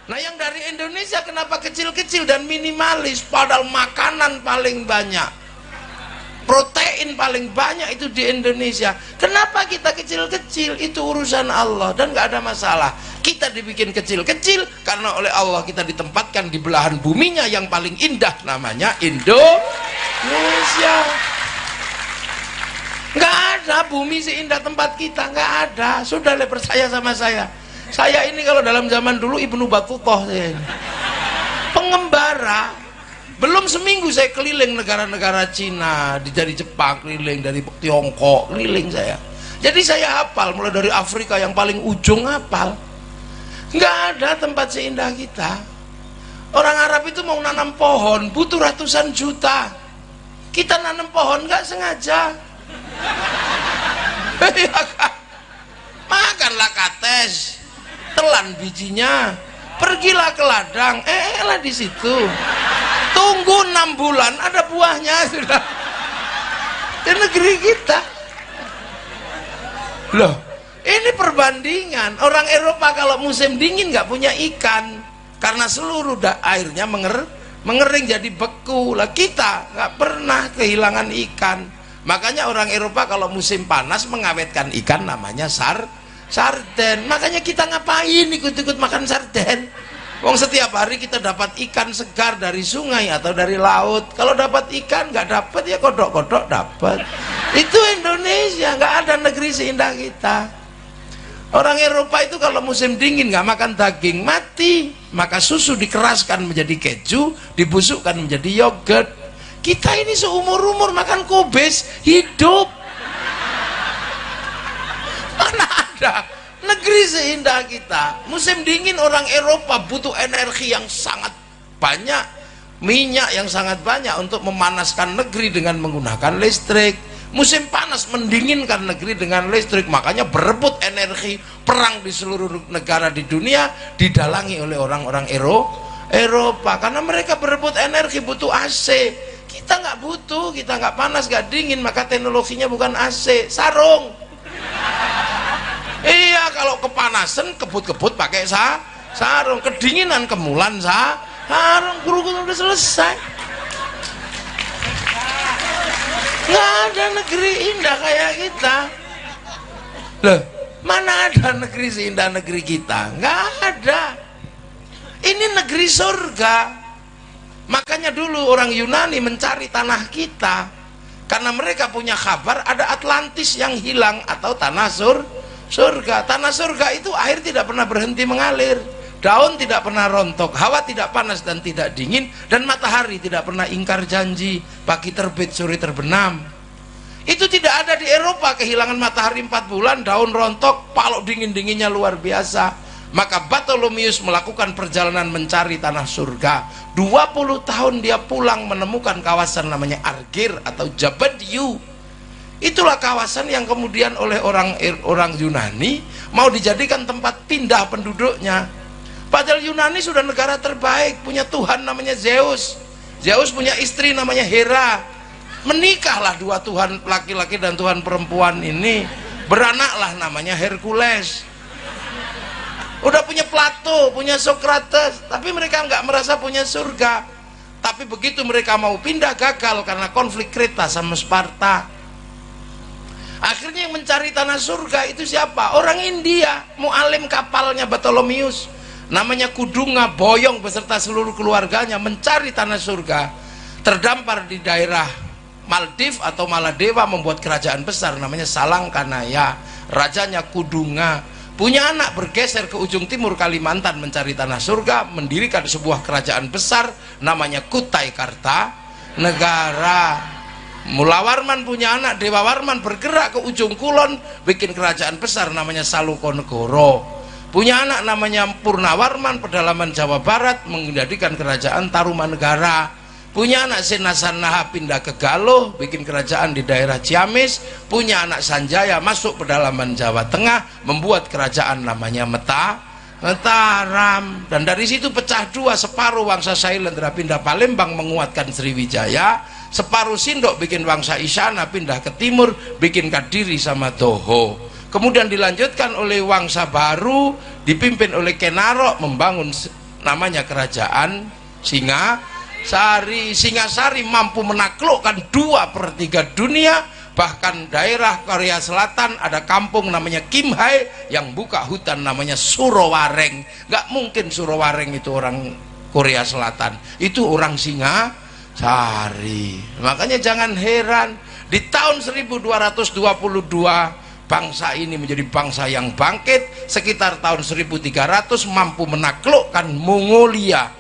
Nah yang dari Indonesia kenapa kecil-kecil dan minimalis, padahal makanan paling banyak, protein paling banyak itu di Indonesia. Kenapa kita kecil-kecil? Itu urusan Allah dan nggak ada masalah. Kita dibikin kecil-kecil karena oleh Allah kita ditempatkan di belahan buminya yang paling indah, namanya Indonesia. Nggak ada bumi seindah tempat kita, nggak ada. Sudah percaya sama saya. Saya ini kalau dalam zaman dulu Ibnu Battuta, saya ini pengembara. Belum seminggu saya keliling negara-negara Cina, dari Jepang keliling, dari Tiongkok keliling saya. Jadi saya hafal, mulai dari Afrika yang paling ujung hafal. Nggak ada tempat seindah kita. Orang Arab itu mau nanam pohon butuh ratusan juta. Kita nanam pohon nggak sengaja. Ya kan? Makanlah kates, telan bijinya, pergilah ke ladang, lah di situ. Tunggu 6 bulan ada buahnya sudah. Di negeri kita. Loh, ini perbandingan. Orang Eropa kalau musim dingin nggak punya ikan karena seluruh airnya mengering jadi beku. Lah kita nggak pernah kehilangan ikan. Makanya orang Eropa kalau musim panas mengawetkan ikan namanya sarden. Makanya kita ngapain ikut-ikut makan sarden? Wong setiap hari kita dapat ikan segar dari sungai atau dari laut. Kalau dapat ikan nggak dapat ya kodok-kodok dapat. Itu Indonesia, nggak ada negeri seindah kita. Orang Eropa itu kalau musim dingin nggak makan daging mati, maka susu dikeraskan menjadi keju, dibusukkan menjadi yogurt. Kita ini seumur-umur makan kobes hidup. Mana ada negeri seindah kita. Musim dingin orang Eropa butuh energi yang sangat banyak, minyak yang sangat banyak untuk memanaskan negeri dengan menggunakan listrik. Musim panas mendinginkan negeri dengan listrik. Makanya berebut energi, perang di seluruh negara di dunia didalangi oleh orang-orang Eropa karena mereka berebut energi, butuh AC. Kita nggak butuh, kita nggak panas, nggak dingin, maka teknologinya bukan AC, sarung. Iya, kalau kepanasan kebut-kebut pakai sarung, kedinginan kemulan sarung, guru-guru udah selesai. Nggak ada negeri indah kayak kita. Loh, mana ada negeri seindah negeri kita? Nggak ada. Ini negeri surga. Makanya dulu orang Yunani mencari tanah kita karena mereka punya kabar ada Atlantis yang hilang atau tanah surga. Tanah surga itu air tidak pernah berhenti mengalir, daun tidak pernah rontok, hawa tidak panas dan tidak dingin, dan matahari tidak pernah ingkar janji, pagi terbit sore terbenam. Itu tidak ada di Eropa, kehilangan matahari 4 bulan, daun rontok, palok dingin-dinginnya luar biasa. Maka Bartholomeus melakukan perjalanan mencari tanah surga. 20 tahun dia pulang menemukan kawasan namanya Argir atau Jabadiu. Itulah kawasan yang kemudian oleh orang Yunani mau dijadikan tempat pindah penduduknya. Padahal Yunani sudah negara terbaik, punya Tuhan namanya Zeus. Zeus punya istri namanya Hera. Menikahlah 2 Tuhan laki-laki dan Tuhan perempuan ini. Beranaklah namanya Hercules. Udah punya Plato, punya Socrates, tapi mereka nggak merasa punya surga. Tapi begitu mereka mau pindah gagal karena konflik Kreta sama Sparta. Akhirnya yang mencari tanah surga itu siapa? Orang India, mualim kapalnya Bartholomeus, namanya Kudunga Boyong beserta seluruh keluarganya mencari tanah surga. Terdampar di daerah Maldives atau Maladewa, membuat kerajaan besar namanya Salangkanaya. Rajanya Kudunga. Punya anak, bergeser ke ujung timur Kalimantan mencari tanah surga, mendirikan sebuah kerajaan besar namanya Kutai Kartanegara. Mula Warman punya anak, Dewa Warman bergerak ke ujung kulon, bikin kerajaan besar namanya Salukonegoro. Punya anak namanya Purnawarman, pedalaman Jawa Barat, menjadikan kerajaan Tarumanegara. Punya anak Sinasanaha pindah ke Galuh, bikin kerajaan di daerah Ciamis. Punya anak Sanjaya masuk pedalaman Jawa Tengah, membuat kerajaan namanya Mataram. Dan dari situ pecah 2, separuh Wangsa Sailendra pindah Palembang menguatkan Sriwijaya, separuh Sindok bikin Wangsa Isyana pindah ke timur, bikin Kadiri sama Toho. Kemudian dilanjutkan oleh Wangsa baru dipimpin oleh Kenarok membangun namanya kerajaan Singasari. Singasari mampu menaklukkan 2/3 dunia. Bahkan daerah Korea Selatan ada kampung namanya Kimhae yang buka hutan namanya Surowareng. Nggak mungkin Surowareng itu orang Korea Selatan, itu orang Singasari. Makanya jangan heran di tahun 1222 bangsa ini menjadi bangsa yang bangkit. Sekitar tahun 1300 mampu menaklukkan Mongolia,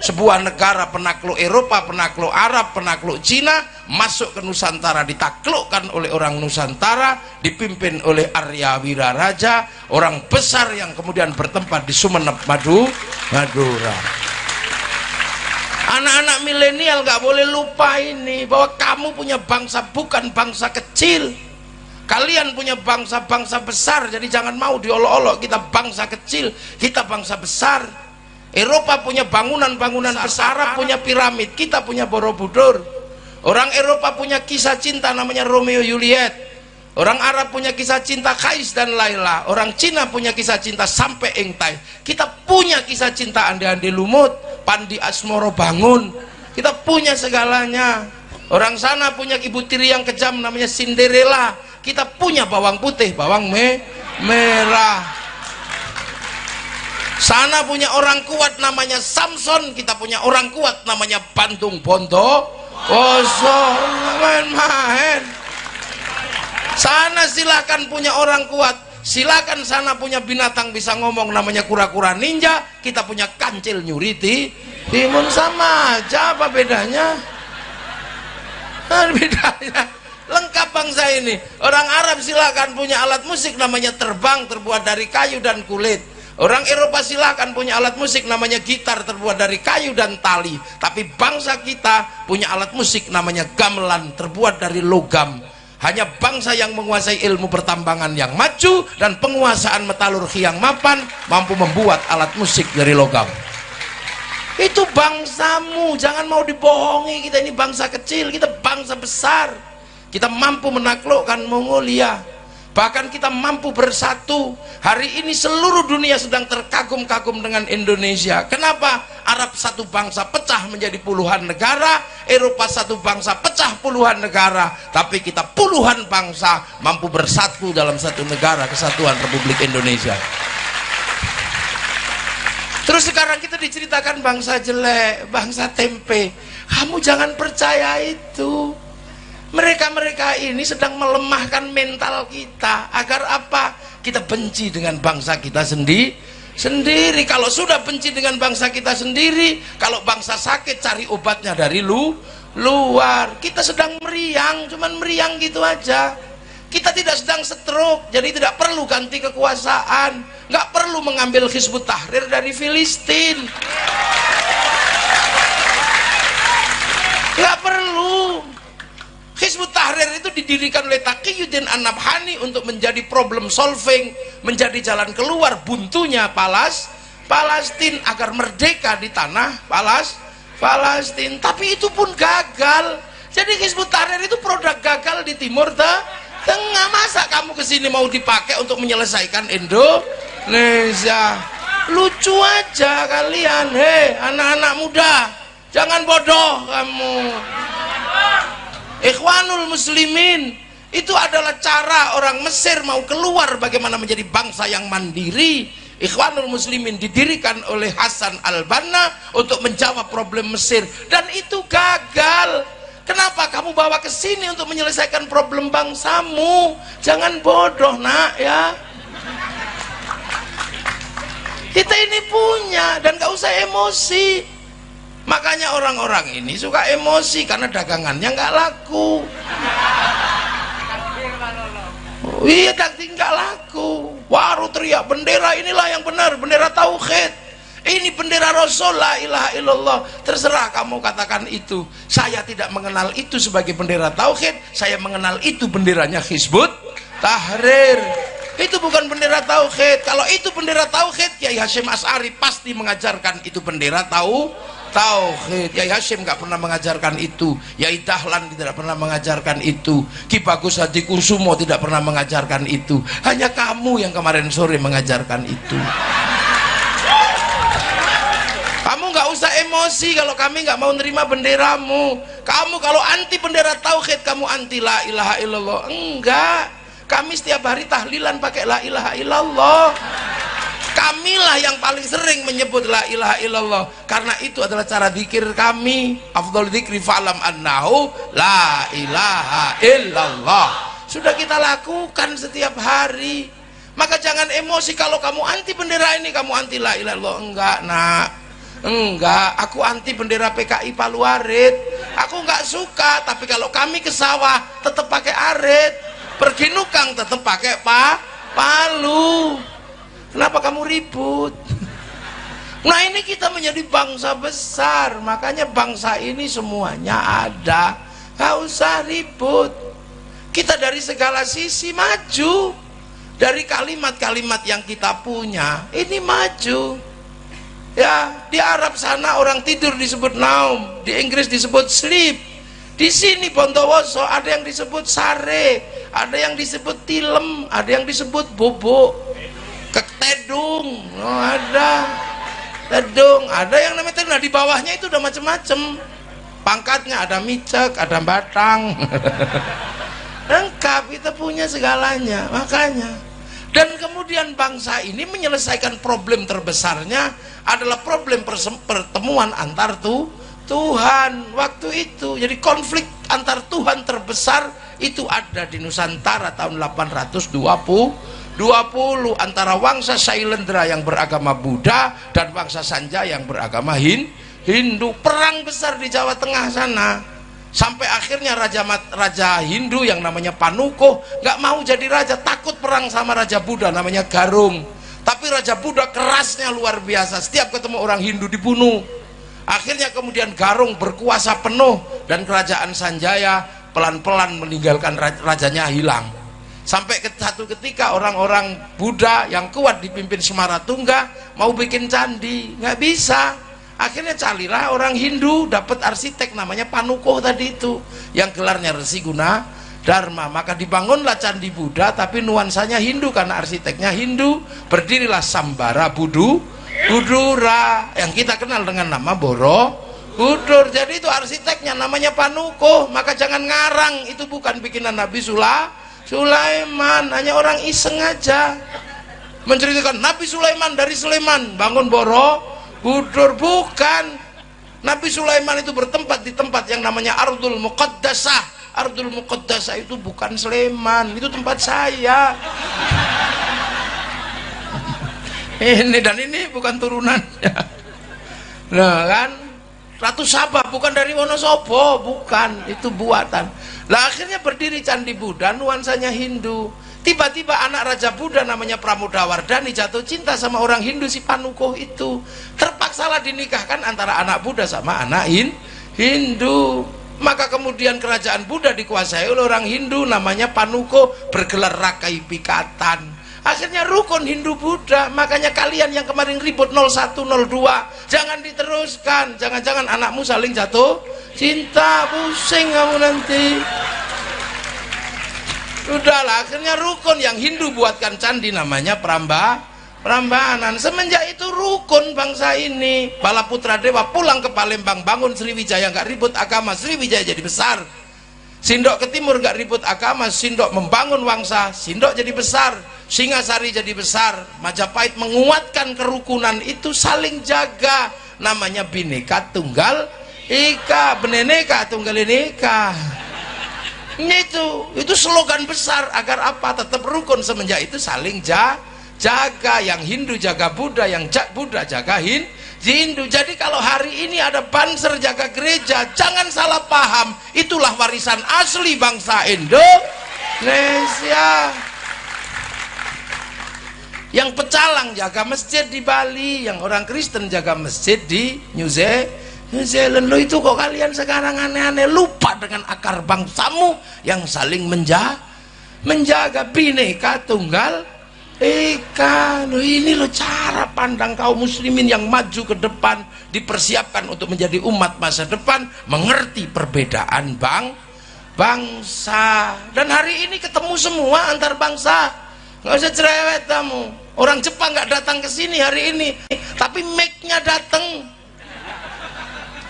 sebuah negara penakluk Eropa, penakluk Arab, penakluk Cina, masuk ke Nusantara, ditaklukkan oleh orang Nusantara, dipimpin oleh Arya Wiraraja, orang besar yang kemudian bertempat di Sumeneb, Madura. Anak-anak milenial gak boleh lupa ini, bahwa kamu punya bangsa, bukan bangsa kecil. Kalian punya bangsa-bangsa besar, jadi jangan mau diolok-olok. Kita bangsa kecil, kita bangsa besar. Eropa punya bangunan-bangunan besar, Arab punya piramid, kita punya Borobudur. Orang Eropa punya kisah cinta namanya Romeo Juliet. Orang Arab punya kisah cinta Kais dan Laila. Orang Cina punya kisah cinta sampai Engtai. Kita punya kisah cinta Andi-Andi Lumut, Pandi Asmoro Bangun. Kita punya segalanya. Orang sana punya ibu tiri yang kejam namanya Cinderella. Kita punya bawang putih, bawang merah. Sana punya orang kuat namanya Samson, kita punya orang kuat namanya Bandung Bondo. Main-main. Sana silakan punya orang kuat, silakan sana punya binatang bisa ngomong namanya kura-kura ninja, kita punya kancil nyuriti. Timun sama aja, apa bedanya? Bedanya lengkap bangsa ini. Orang Arab silakan punya alat musik namanya terbang, terbuat dari kayu dan kulit. Orang Eropa silakan punya alat musik namanya gitar, terbuat dari kayu dan tali. Tapi bangsa kita punya alat musik namanya gamelan, terbuat dari logam. Hanya bangsa yang menguasai ilmu pertambangan yang maju dan penguasaan metalurgi yang mapan mampu membuat alat musik dari logam. Itu bangsamu, jangan mau dibohongi. Kita ini bangsa kecil, kita bangsa besar. Kita mampu menaklukkan Mongolia, bahkan kita mampu bersatu. Hari ini seluruh dunia sedang terkagum-kagum dengan Indonesia. Kenapa? Arab satu bangsa pecah menjadi puluhan negara, Eropa satu bangsa pecah puluhan negara, tapi kita puluhan bangsa mampu bersatu dalam satu negara, kesatuan Republik Indonesia. Terus sekarang kita diceritakan bangsa jelek, bangsa tempe. Kamu jangan percaya itu. Mereka-mereka ini sedang melemahkan mental kita. Agar apa? Kita benci dengan bangsa kita sendiri. Kalau sudah benci dengan bangsa kita sendiri, kalau bangsa sakit cari obatnya dari luar. Kita sedang meriang, cuman meriang gitu aja. Kita tidak sedang stroke, jadi tidak perlu ganti kekuasaan. Nggak perlu mengambil Hizbut Tahrir dari Filistin. Nggak perlu. Hizbut Tahrir itu didirikan oleh Taqiyuddin An-Nabhani untuk menjadi problem solving, menjadi jalan keluar buntunya Palestina agar merdeka di tanah Palestina. Tapi itu pun gagal. Jadi Hizbut Tahrir itu produk gagal di Timur Tengah. Masa kamu kesini mau dipakai untuk menyelesaikan Indonesia? Lucu aja kalian. Hei anak-anak muda, jangan bodoh kamu. Ikhwanul Muslimin itu adalah cara orang Mesir mau keluar bagaimana menjadi bangsa yang mandiri. Ikhwanul Muslimin didirikan oleh Hasan al-Banna untuk menjawab problem Mesir, dan itu gagal. Kenapa kamu bawa ke sini untuk menyelesaikan problem bangsamu? Jangan bodoh nak ya. Kita ini punya, dan gak usah emosi. Makanya orang-orang ini suka emosi karena dagangannya nggak laku. Iya, daging nggak laku. Waru teriak bendera inilah yang benar, bendera tauhid. Ini bendera Rasul, la ilaha illallah. Terserah kamu katakan itu. Saya tidak mengenal itu sebagai bendera tauhid. Saya mengenal itu benderanya Hizbut Tahrir. Itu bukan bendera tauhid. Kalau itu bendera tauhid, Kiai Hasyim Asy'ari pasti mengajarkan itu bendera tauhid. Yai Hasyim nggak pernah mengajarkan itu. Yai Dahlan tidak pernah mengajarkan itu. Ki Bagus Hadikusumo tidak pernah mengajarkan itu. Hanya kamu yang kemarin sore mengajarkan itu. nggak usah emosi kalau kami nggak mau nerima benderamu. Kamu kalau anti bendera tauhid, kamu anti la ilaha illallah. Enggak, kami setiap hari tahlilan pakai la ilaha illallah. Kamilah yang paling sering menyebut la ilaha illallah, karena itu adalah cara zikir kami. Afdhal dzikri fa'lam annahu la ilaha illallah. Sudah kita lakukan setiap hari. Maka jangan emosi kalau kamu anti bendera ini, kamu anti la ilaha illallah. Enggak, nak. Enggak, aku anti bendera PKI Palu Arit. Aku enggak suka, tapi kalau kami ke sawah tetap pakai arit. Pergi nukang tetap pakai palu. Kenapa kamu ribut? Nah, ini kita menjadi bangsa besar, makanya bangsa ini semuanya ada. Gak usah ribut. Kita dari segala sisi maju. Dari kalimat-kalimat yang kita punya, ini maju. Ya, di Arab sana orang tidur disebut naum, di Inggris disebut sleep. Di sini Bondowoso ada yang disebut sare, ada yang disebut tilem, ada yang disebut bobok. Tedung, oh, ada tedung, ada yang namanya tedung. Nah, di bawahnya itu udah macam-macam pangkatnya, ada micek, ada batang. Lengkap, kita punya segalanya. Makanya, dan kemudian bangsa ini menyelesaikan problem terbesarnya adalah problem pertemuan antar Tuhan waktu itu. Jadi konflik antar Tuhan terbesar itu ada di Nusantara tahun 820 antara Wangsa Sailendra yang beragama Buddha dan Wangsa Sanjaya yang beragama Hindu. Perang besar di Jawa Tengah sana, sampai akhirnya raja Hindu yang namanya Panuko nggak mau jadi raja, takut perang sama raja Buddha namanya Garung. Tapi raja Buddha kerasnya luar biasa, setiap ketemu orang Hindu dibunuh. Akhirnya kemudian Garung berkuasa penuh dan kerajaan Sanjaya pelan-pelan meninggalkan rajanya hilang. Sampai satu ketika orang-orang Buddha yang kuat dipimpin Semaratungga mau bikin candi, nggak bisa. Akhirnya carilah orang Hindu, dapat arsitek namanya Panuko tadi itu, yang gelarnya Resi Guna Dharma. Maka dibangunlah candi Buddha, tapi nuansanya Hindu karena arsiteknya Hindu. Berdirilah Sambara Budura yang kita kenal dengan nama Borobudur. Jadi itu arsiteknya namanya Panuko. Maka jangan ngarang, itu bukan bikinan Nabi Sulaiman, hanya orang iseng aja menceritakan Nabi Sulaiman dari Sulaiman bangun Borobudur. Bukan, Nabi Sulaiman itu bertempat di tempat yang namanya Ardul Muqaddasah. Ardul Muqaddasah itu bukan Sleman, itu tempat saya. Ini dan ini bukan turunannya. Nah kan, Ratu Sabah bukan dari Wonosobo, bukan, itu buatan. Lah akhirnya berdiri candi Buddha, nuansanya Hindu. Tiba-tiba anak Raja Buddha namanya Pramodawardhani jatuh cinta sama orang Hindu si Panuko itu. Terpaksalah dinikahkan antara anak Buddha sama anak Hindu. Maka kemudian kerajaan Buddha dikuasai oleh orang Hindu namanya Panuko, bergelar Rakai Pikatan. Akhirnya rukun Hindu Buddha. Makanya kalian yang kemarin ribut 01, 02 jangan diteruskan. Jangan-jangan anakmu saling jatuh cinta, pusing kamu nanti. Udahlah, akhirnya rukun yang Hindu buatkan candi namanya Prambanan. Semenjak itu rukun bangsa ini. Balaputra Dewa pulang ke Palembang, bangun Sriwijaya, nggak ribut agama, Sriwijaya jadi besar. Sindok ke timur nggak ribut agama, Sindok membangun Wangsa, Sindok jadi besar. Singasari jadi besar. Majapahit menguatkan kerukunan itu, saling jaga, namanya Bhinneka Tunggal Ika, Bhinneka Tunggal Ika. Itu slogan besar agar apa? Tetap rukun. Semenjak itu saling jaga, yang Hindu jaga Buddha, yang Buddha jaga Hindu. Jadi kalau hari ini ada banser jaga gereja, jangan salah paham, itulah warisan asli bangsa Indonesia. Yang pecalang jaga masjid di Bali, yang orang Kristen jaga masjid di New Zealand. Lo itu kok kalian sekarang aneh-aneh, lupa dengan akar bangsamu yang saling menjaga Bhinneka Tunggal Ika. Lo ini lo cara pandang kaum muslimin yang maju ke depan, dipersiapkan untuk menjadi umat masa depan, mengerti perbedaan bangsa. Dan hari ini ketemu semua antar bangsa. Nggak usah cerewet kamu. Orang Jepang nggak datang ke sini hari ini, tapi make-nya datang.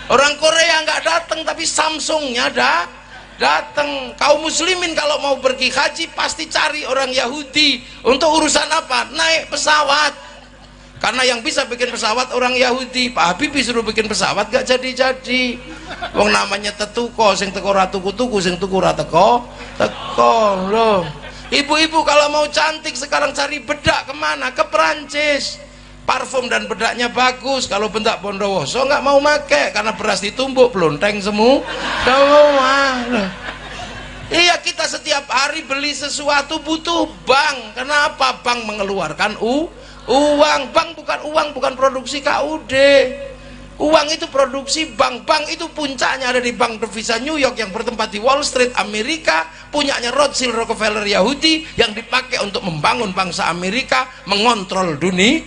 Orang Korea nggak datang tapi Samsungnya datang. Kaum muslimin kalau mau pergi haji pasti cari orang Yahudi. Untuk urusan apa? Naik pesawat. Karena yang bisa bikin pesawat orang Yahudi. Pak Habibie suruh bikin pesawat gak jadi-jadi. Wong namanya tetuko, sing teko ra tuku-tuku, sing tuku ra teko loh. Ibu-ibu kalau mau cantik sekarang cari bedak kemana? Ke Perancis. Parfum dan bedaknya bagus. Kalau bedak Bondowoso nggak mau make karena beras ditumbuk pelonteng semua. Iya, kita setiap hari beli sesuatu butuh bank. Kenapa? Bank mengeluarkan uang. Bank bukan produksi KUD. Uang itu produksi bank. Bank itu puncaknya ada di Bank Devisa New York yang bertempat di Wall Street Amerika, punyanya Rothschild Rockefeller Yahudi yang dipakai untuk membangun bangsa Amerika, mengontrol dunia.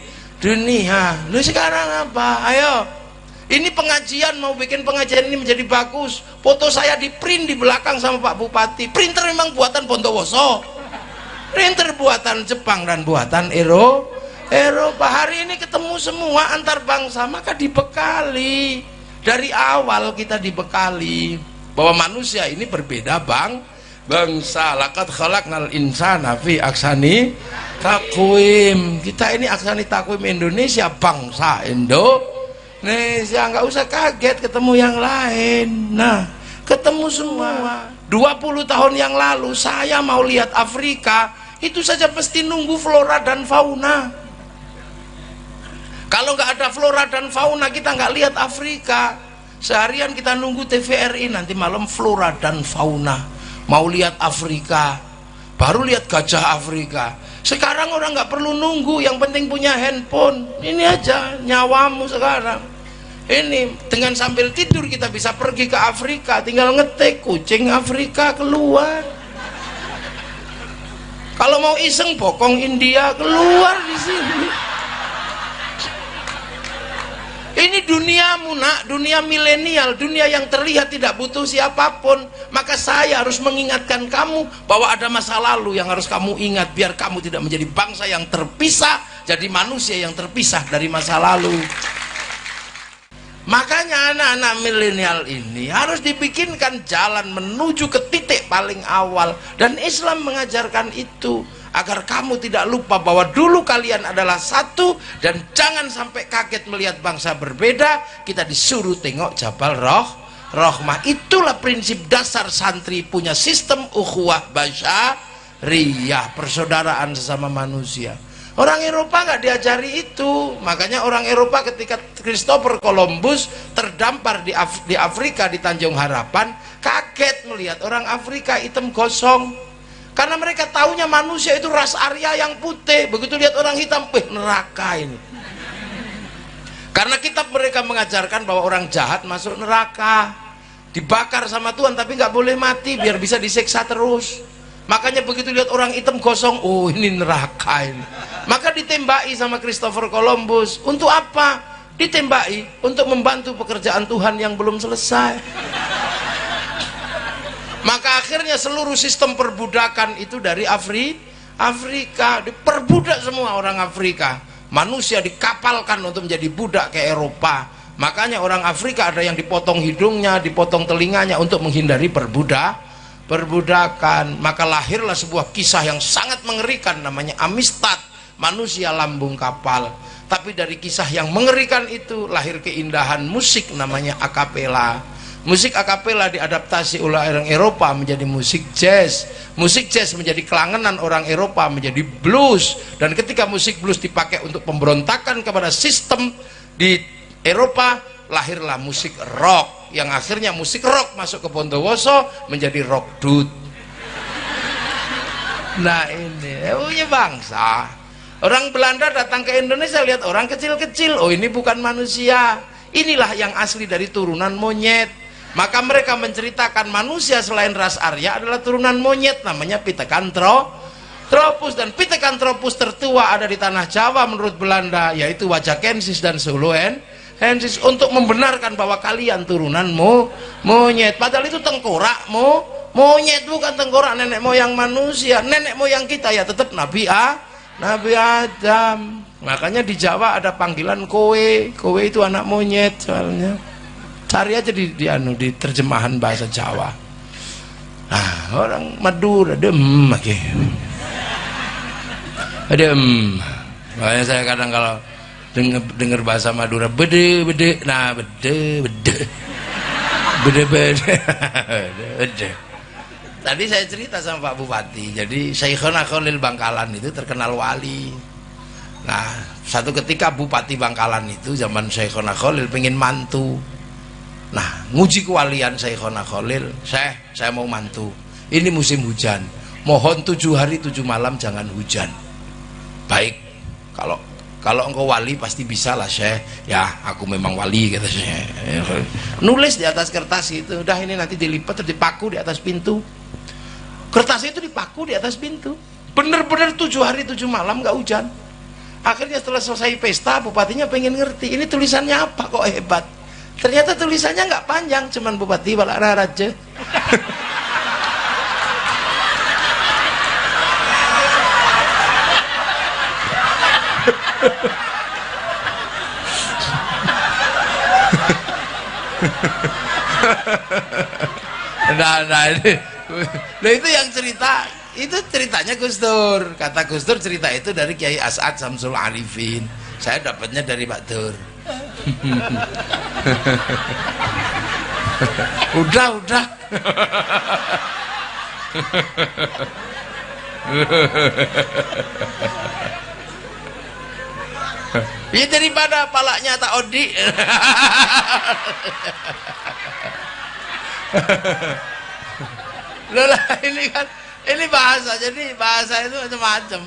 Lu sekarang apa? Ayo, ini pengajian, mau bikin pengajian ini menjadi bagus, foto saya di print di belakang sama Pak Bupati. Printer memang buatan Bondowoso, printer buatan Jepang dan buatan Eropa. Hari ini ketemu semua antar bangsa, maka dibekali dari awal. Kita dibekali bahwa manusia ini berbeda bangsa. Laqad khalaqnal insana fi ahsani taqwim. Kita ini ahsani taqwim Indonesia, bangsa Indonesia. Nggak usah kaget ketemu yang lain. Nah, ketemu semua. 20 tahun yang lalu saya mau lihat Afrika, itu saja mesti nunggu flora dan fauna. Kalau nggak ada flora dan fauna, kita nggak lihat Afrika. Seharian kita nunggu TVRI, nanti malam flora dan fauna. Mau lihat Afrika, baru lihat gajah Afrika. Sekarang orang nggak perlu nunggu, yang penting punya handphone. Ini aja nyawamu sekarang. Ini dengan sambil tidur kita bisa pergi ke Afrika, tinggal ngetik kucing Afrika keluar. Kalau mau iseng bokong India keluar di sini. Ini duniamu nak, dunia milenial, dunia yang terlihat tidak butuh siapapun. Maka saya harus mengingatkan kamu bahwa ada masa lalu yang harus kamu ingat, biar kamu tidak menjadi bangsa yang terpisah, jadi manusia yang terpisah dari masa lalu. Makanya anak-anak milenial ini harus dibikinkan jalan menuju ke titik paling awal, dan Islam mengajarkan itu. Agar kamu tidak lupa bahwa dulu kalian adalah satu, dan jangan sampai kaget melihat bangsa berbeda. Kita disuruh tengok Jabal Rahmah. Itulah prinsip dasar santri punya sistem ukhuwah basyariyah, persaudaraan sesama manusia. Orang Eropa nggak diajari itu. Makanya orang Eropa ketika Christopher Columbus terdampar di Afrika, di Tanjung Harapan, kaget melihat orang Afrika hitam gosong. Karena mereka taunya manusia itu ras Arya yang putih. Begitu lihat orang hitam, neraka ini. Karena kitab mereka mengajarkan bahwa orang jahat masuk neraka, dibakar sama Tuhan, tapi nggak boleh mati biar bisa disiksa terus. Makanya begitu lihat orang hitam gosong, oh ini neraka ini. Maka ditembaki sama Christopher Columbus. Untuk apa? Ditembaki untuk membantu pekerjaan Tuhan yang belum selesai. Maka akhirnya seluruh sistem perbudakan itu dari Afrika, diperbudak semua orang Afrika. Manusia dikapalkan untuk menjadi budak ke Eropa. Makanya orang Afrika ada yang dipotong hidungnya, dipotong telinganya untuk menghindari perbudakan. Maka lahirlah sebuah kisah yang sangat mengerikan, namanya Amistad, manusia lambung kapal. Tapi dari kisah yang mengerikan itu lahir keindahan musik, namanya akapela. Musik akapela diadaptasi oleh orang Eropa menjadi musik jazz. Musik jazz menjadi kelangenan orang Eropa, menjadi blues. Dan ketika musik blues dipakai untuk pemberontakan kepada sistem di Eropa, lahirlah musik rock. Yang akhirnya musik rock masuk ke Bondowoso menjadi rock dude. Nah ini punya bangsa. Orang Belanda datang ke Indonesia, lihat orang kecil-kecil, oh ini bukan manusia. Inilah yang asli dari turunan monyet. Maka mereka menceritakan manusia selain ras Arya adalah turunan monyet, namanya Pithecanthropus. Dan Pithecanthropus tertua ada di tanah Jawa menurut Belanda, yaitu Wajakensis dan Soloensis, untuk membenarkan bahwa kalian turunan monyet. Padahal itu tengkorak monyet, bukan tengkorak nenek moyang manusia. Nenek moyang kita ya tetap Nabi Adam. Makanya di Jawa ada panggilan kowe. Kowe itu anak monyet soalnya. Cari aja di terjemahan bahasa Jawa. Nah, orang Madura lagi. Makanya saya kadang kalau dengar bahasa Madura bede. Nah, bede. Tadi saya cerita sama Pak Bupati. Jadi Syekhona Khalil Bangkalan itu terkenal wali. Nah, satu ketika Bupati Bangkalan itu zaman Syekhona Khalil pengen mantu. Nah, nguji kewalian Syekhona Khalil, saya mau mantu. Ini musim hujan, mohon 7 hari 7 malam jangan hujan. Baik, kalau engkau wali pasti bisa lah Syekh. Ya, aku memang wali kata Syekh. Nulis di atas kertas itu, udah ini nanti dilipat terus dipaku di atas pintu. Kertas itu dipaku di atas pintu. Bener-bener 7 hari 7 malam nggak hujan. Akhirnya setelah selesai pesta, bupatinya pengen ngerti ini tulisannya apa kok hebat. Ternyata tulisannya nggak panjang, cuman Bupati Balara Raja. Nah itu yang cerita, itu ceritanya Gus Dur. Kata Gus Dur cerita itu dari Kiai As'ad Samsul Arifin. Saya dapatnya dari Pak Dur. udah ya daripada palanya tak odi. Loh lah ini kan ini bahasa, jadi bahasa itu macam-macam.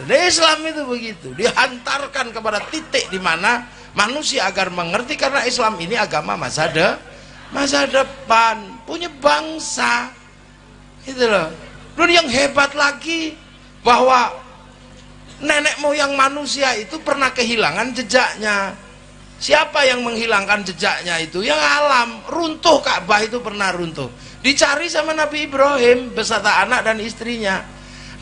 Islam itu begitu, dihantarkan kepada titik di mana manusia agar mengerti, karena Islam ini agama masa depan, punya bangsa. Itu loh. Dan yang hebat lagi bahwa nenek moyang manusia itu pernah kehilangan jejaknya. Siapa yang menghilangkan jejaknya itu? Yang alam. Runtuh Ka'bah itu pernah runtuh. Dicari sama Nabi Ibrahim beserta anak dan istrinya.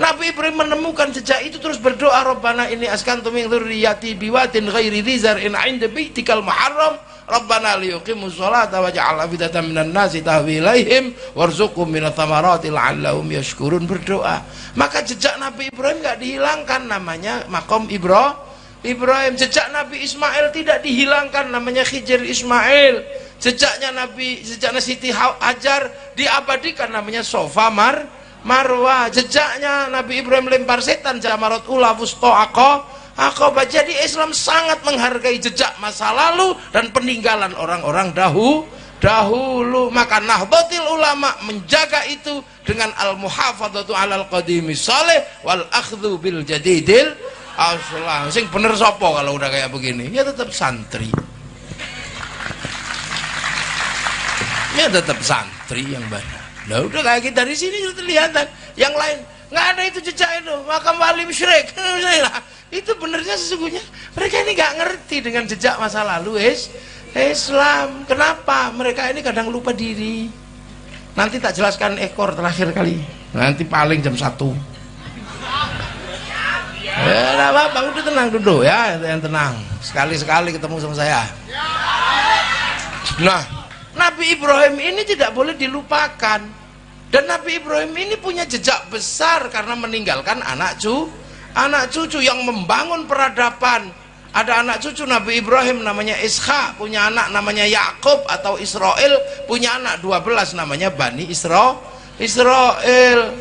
Nabi Ibrahim menemukan jejak itu, terus berdoa, Rabbana ini askantu min dzurriyyati biwadin ghairi dzi zar'in 'inda baitikal muharram Rabbana liyuqimus sholata waj'al afidatan minan nasi tahwi ilaihim warzuqhum minats thamarati la'allahum yashkurun. Berdoa. Maka jejak Nabi Ibrahim enggak dihilangkan, namanya maqam Ibrahim. Jejak Nabi Ismail tidak dihilangkan, namanya Khidr Ismail. Jejaknya Siti Hajar diabadikan, namanya Sofa Marwah. Jejaknya Nabi Ibrahim lempar setan, Jamarat Ula Wusto Aqabah. Jadi Islam sangat menghargai jejak masa lalu dan peninggalan orang-orang dahulu. Maka Nahdlatul Ulama menjaga itu dengan al-muhafadzatu 'alal qadimi salih wal akhdhu bil jadidil aslah. Sing bener sopo kalau udah kayak begini? Ya tetap santri. Ya tetap santri yang banyak. Nah udah kayak kita di sini sudah kelihatan. Yang lain nggak ada itu jejak itu, makam wali musyrik. Itu benernya sesungguhnya mereka ini nggak ngerti dengan jejak masa lalu Islam. Kenapa? Mereka ini kadang lupa diri. Nanti tak jelaskan ekor terakhir kali. Nanti paling jam 1. Ya enggak apa-apa, udah tenang duduk ya, yang tenang. Sekali-sekali ketemu sama saya. Nah, Nabi Ibrahim ini tidak boleh dilupakan. Dan Nabi Ibrahim ini punya jejak besar karena meninggalkan anak cucu yang membangun peradaban. Ada anak cucu Nabi Ibrahim namanya Ishak, punya anak namanya Yakub atau Israel, punya anak 12 namanya Bani Israel.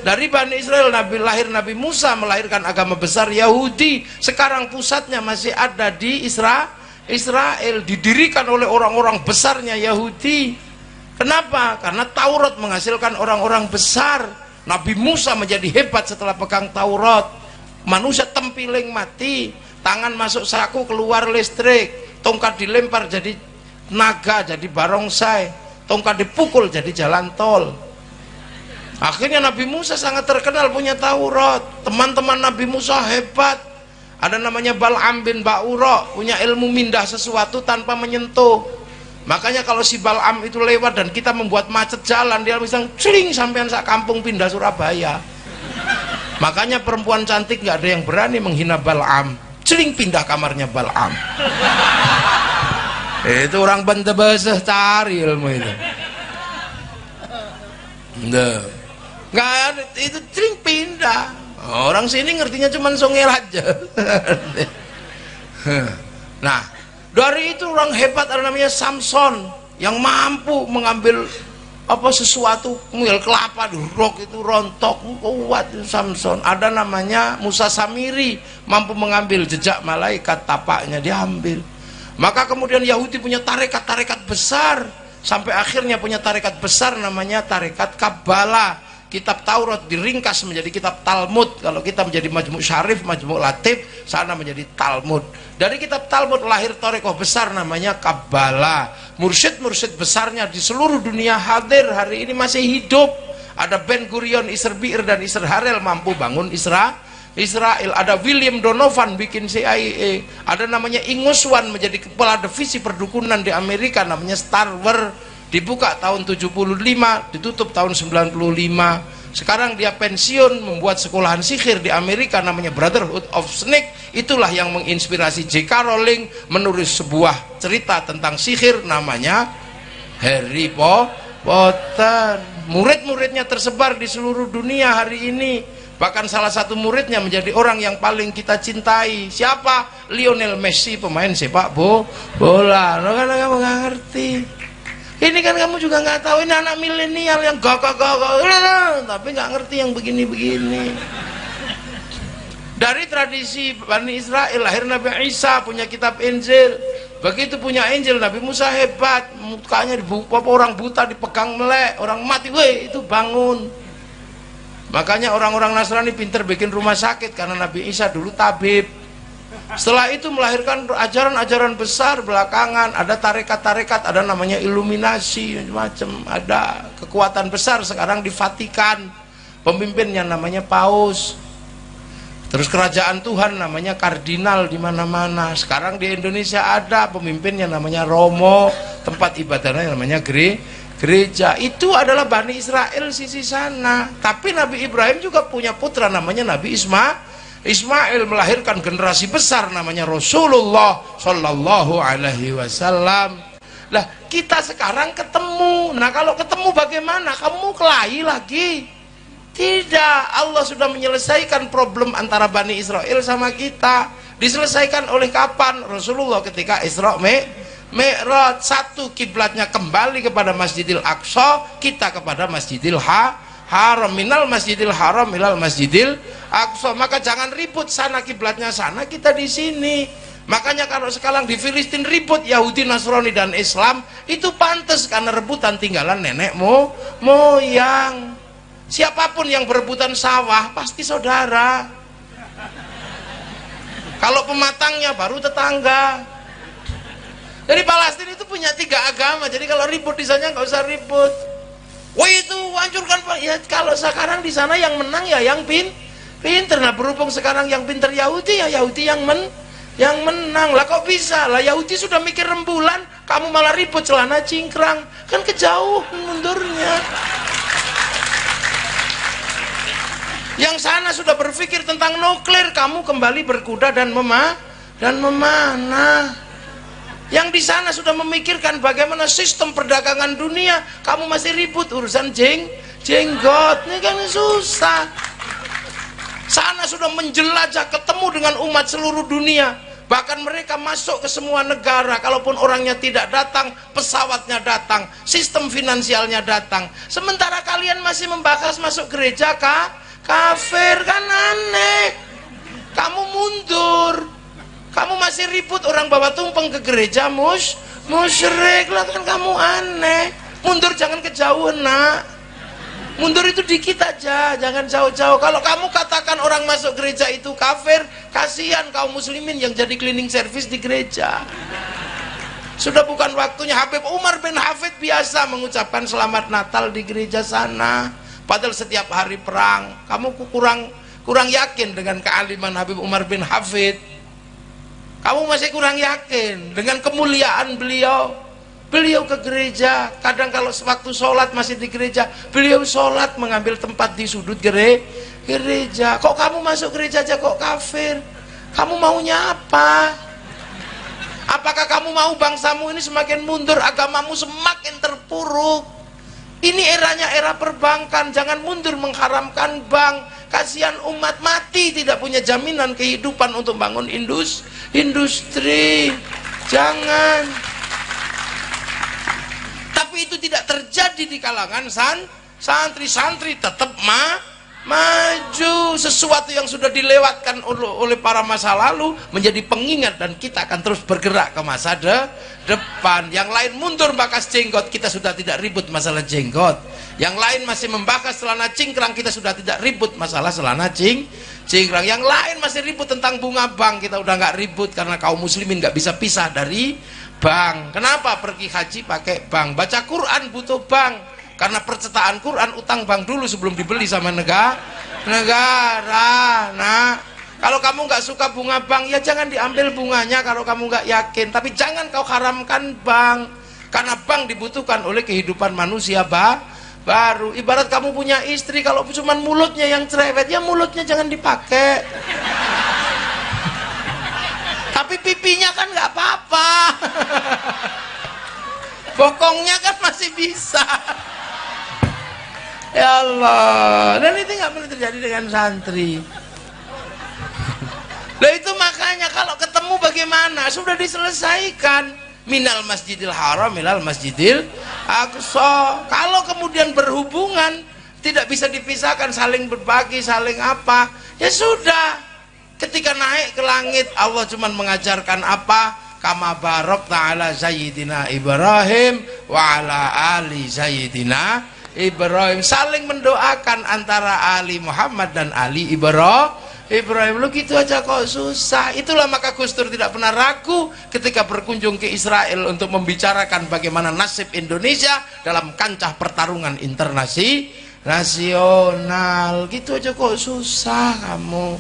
Dari Bani Israel lahir Nabi Musa, melahirkan agama besar Yahudi. Sekarang pusatnya masih ada di Israel, didirikan oleh orang-orang besarnya Yahudi. Kenapa? Karena Taurat menghasilkan orang-orang besar. Nabi Musa menjadi hebat setelah pegang Taurat. Manusia tempiling mati, tangan masuk saku keluar listrik, tongkat dilempar jadi naga, jadi barongsai, tongkat dipukul jadi jalan tol. Akhirnya Nabi Musa sangat terkenal punya Taurat. Teman-teman Nabi Musa hebat. Ada namanya Bal'am bin Ba'ura, punya ilmu mindah sesuatu tanpa menyentuh. Makanya kalau si Bal'am itu lewat dan kita membuat macet jalan, dia bisa celing sampean sak kampung pindah Surabaya. Makanya perempuan cantik nggak ada yang berani menghina Bal'am. Celing pindah kamarnya Bal'am. Itu orang bantah-basah cari ilmu itu. Nggak ada, itu sering pindah. Orang sini ngertinya cuma songel aja. Nah, dari itu orang hebat ada namanya Samson yang mampu mengambil apa sesuatu, mengambil kelapa durok itu rontok kuat itu Samson. Ada namanya Musa Samiri mampu mengambil jejak malaikat, tapaknya diambil. Maka kemudian Yahudi punya tarekat-tarekat besar sampai akhirnya punya tarekat besar namanya tarekat Kabbalah. Kitab Taurat diringkas menjadi kitab Talmud. Kalau kita menjadi Majmu' Syarif, Majmu' Latif, sana menjadi Talmud. Dari kitab Talmud lahir tarekat besar namanya Kabbalah. Mursyid-mursyid besarnya di seluruh dunia hadir, hari ini masih hidup. Ada Ben Gurion, Isser Bir dan Isser Harel mampu bangun Israel. Ada William Donovan bikin CIA. Ada namanya Inguswan menjadi kepala divisi perdukunan di Amerika namanya Star Wars. Dibuka tahun 75, ditutup tahun 95. Sekarang dia pensiun, membuat sekolahan sihir di Amerika namanya Brotherhood of Snake. Itulah yang menginspirasi J.K. Rowling menulis sebuah cerita tentang sihir namanya Harry Potter. Murid-muridnya tersebar di seluruh dunia hari ini. Bahkan salah satu muridnya menjadi orang yang paling kita cintai. Siapa? Lionel Messi, pemain sepak bola. Lo kan kamu nggak ngerti. Ini kan kamu juga nggak tahu, ini anak milenial yang gagah, tapi nggak ngerti yang begini-begini. Dari tradisi Bani Israel lahir Nabi Isa punya kitab Injil. Begitu punya Injil, Nabi Musa hebat, mukanya orang buta dipegang melek, orang mati, weh itu bangun. Makanya orang-orang Nasrani pinter bikin rumah sakit karena Nabi Isa dulu tabib. Setelah itu melahirkan ajaran-ajaran besar belakangan. Ada tarekat-tarekat, ada namanya Iluminasi, macam-macam. Ada kekuatan besar sekarang di Vatikan. Pemimpinnya namanya Paus. Terus kerajaan Tuhan namanya kardinal di mana-mana. Sekarang di Indonesia ada pemimpinnya namanya Romo, tempat ibadahnya namanya gereja. Itu adalah Bani Israel sisi sana. Tapi Nabi Ibrahim juga punya putra namanya Nabi Ismail melahirkan generasi besar namanya Rasulullah Shallallahu Alaihi Wasallam. Lah kita sekarang ketemu. Nah kalau ketemu bagaimana? Kamu kelahi lagi? Tidak. Allah sudah menyelesaikan problem antara Bani Israel sama kita. Diselesaikan oleh kapan? Rasulullah ketika Isra Mi'raj. Satu kiblatnya kembali kepada Masjidil Aqsa, kita kepada Masjidil Haram, minal Masjidil Haram ilal Masjidil Aqsa. Maka jangan ribut, sana kiblatnya sana, kita di sini. Makanya kalau sekarang di Filistin ribut Yahudi, Nasrani dan Islam, itu pantas karena rebutan tinggalan nenek moyang. Siapapun yang berebutan sawah pasti saudara. Kalau pematangnya baru tetangga. Jadi Palestina itu punya 3 agama. Jadi kalau ribut di sana nggak usah ribut. Wah itu hancurkan Pak. Ya kalau sekarang di sana yang menang ya yang pinter. Nah berhubung sekarang yang pinter Yahudi, ya Yahudi yang menang. Lah kok bisa? Lah Yahudi sudah mikir rembulan, kamu malah ribut celana cingkrang. Kan kejauh mundurnya. Yang sana sudah berpikir tentang nuklir, kamu kembali berkuda dan memanah. Yang di sana sudah memikirkan bagaimana sistem perdagangan dunia, kamu masih ribut urusan jenggot. Ini kan susah. Sana sudah menjelajah, ketemu dengan umat seluruh dunia. Bahkan mereka masuk ke semua negara. Kalaupun orangnya tidak datang, pesawatnya datang, sistem finansialnya datang. Sementara kalian masih membahas masuk gereja kafir, kan aneh. Kamu mundur. Kamu masih ribut orang bawa tumpeng ke gereja musyrik. Lah kan kamu aneh. Mundur jangan kejauhan nak. Mundur itu dikit aja, jangan jauh-jauh. Kalau kamu katakan orang masuk gereja itu kafir, kasihan kaum muslimin yang jadi cleaning service di gereja. Sudah bukan waktunya. Habib Umar bin Hafid biasa mengucapkan selamat Natal di gereja sana. Padahal setiap hari perang. Kamu kurang yakin dengan kealiman Habib Umar bin Hafid. Kamu masih kurang yakin dengan kemuliaan beliau. Beliau ke gereja, kadang kalau waktu sholat masih di gereja, beliau sholat mengambil tempat di sudut gereja. Kok kamu masuk gereja aja kok kafir? Kamu maunya apa? Apakah kamu mau bangsamu ini semakin mundur, agamamu semakin terpuruk? Ini eranya era perbankan, jangan mundur mengharamkan bank. Kasihan umat mati tidak punya jaminan kehidupan untuk bangun industri. Jangan. Tapi itu tidak terjadi di kalangan santri tetap maju. Sesuatu yang sudah dilewatkan oleh para masa lalu menjadi pengingat, dan kita akan terus bergerak ke masa depan. Yang lain mundur bakas jenggot, kita sudah tidak ribut masalah jenggot. Yang lain masih membahas celana cingkrang, kita sudah tidak ribut masalah celana cingkrang. Yang lain masih ribut tentang bunga bank, kita udah nggak ribut karena kaum muslimin nggak bisa pisah dari bank. Kenapa? Pergi haji pakai bank, baca Quran butuh bank, karena percetakan Quran utang bank dulu sebelum dibeli sama negara. Nah, kalau kamu nggak suka bunga bank, ya jangan diambil bunganya kalau kamu nggak yakin. Tapi jangan kau haramkan bank, karena bank dibutuhkan oleh kehidupan manusia baru. Ibarat kamu punya istri, kalau cuma mulutnya yang cerewet, ya mulutnya jangan dipakai. Tapi pipinya kan nggak apa-apa. Bokongnya kan masih bisa. Ya Allah, dan itu nggak boleh terjadi dengan santri. Nah itu makanya kalau ketemu bagaimana, sudah diselesaikan. Minal masjidil haram, minal masjidil aqsa. Kalau kemudian berhubungan tidak bisa dipisahkan, saling berbagi, saling apa, ya sudah. Ketika naik ke langit, Allah cuma mengajarkan apa? Kama barok ta'ala Sayyidina Ibrahim wa ala ali Sayyidina Ibrahim. Saling mendoakan antara Ali Muhammad dan Ali Ibrahim. Lu gitu aja kok susah. Itulah maka Gus Dur tidak pernah ragu ketika berkunjung ke Israel untuk membicarakan bagaimana nasib Indonesia dalam kancah pertarungan nasional. Gitu aja kok susah kamu.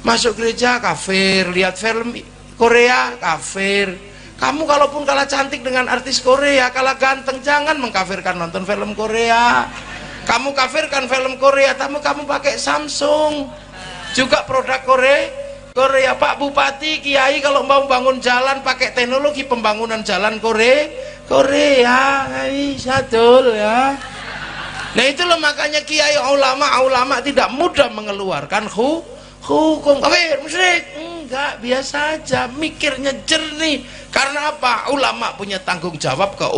Masuk gereja kafir, lihat film Korea kafir. Kamu kalaupun kalah cantik dengan artis Korea, kalah ganteng, jangan mengkafirkan nonton film Korea. Kamu kafirkan film Korea, kamu pakai Samsung, juga produk Korea. Pak Bupati, Kiai kalau mau bangun jalan pakai teknologi pembangunan jalan Korea, bisa dul ya. Nah itu loh makanya Kiai ulama tidak mudah mengeluarkan hukum kafir, musyrik. Enggak, biasa aja, mikirnya jernih. Karena apa? Ulama punya tanggung jawab ke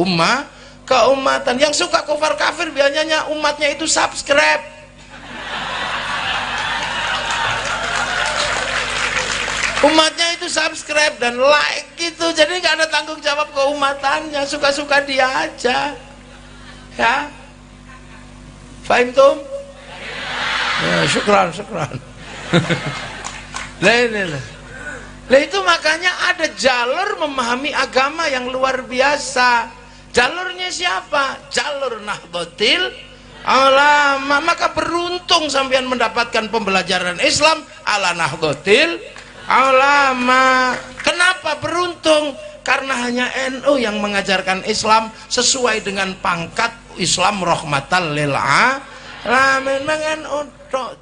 keumatan. Yang suka kufar kafir biasanya umatnya itu subscribe. Umatnya itu subscribe dan like gitu. Jadi nggak ada tanggung jawab keumatannya, suka-suka dia aja. Ya. Fahim tum? Ya, syukran. Lah itu makanya ada jalur memahami agama yang luar biasa. Jalurnya siapa? Jalur Nahdlatul Ulama. Maka beruntung sampean mendapatkan pembelajaran Islam ala Nahdlatul Ulama. Kenapa beruntung? Karena hanya NU yang mengajarkan Islam sesuai dengan pangkat Islam rahmatan lil alamin. NU tok,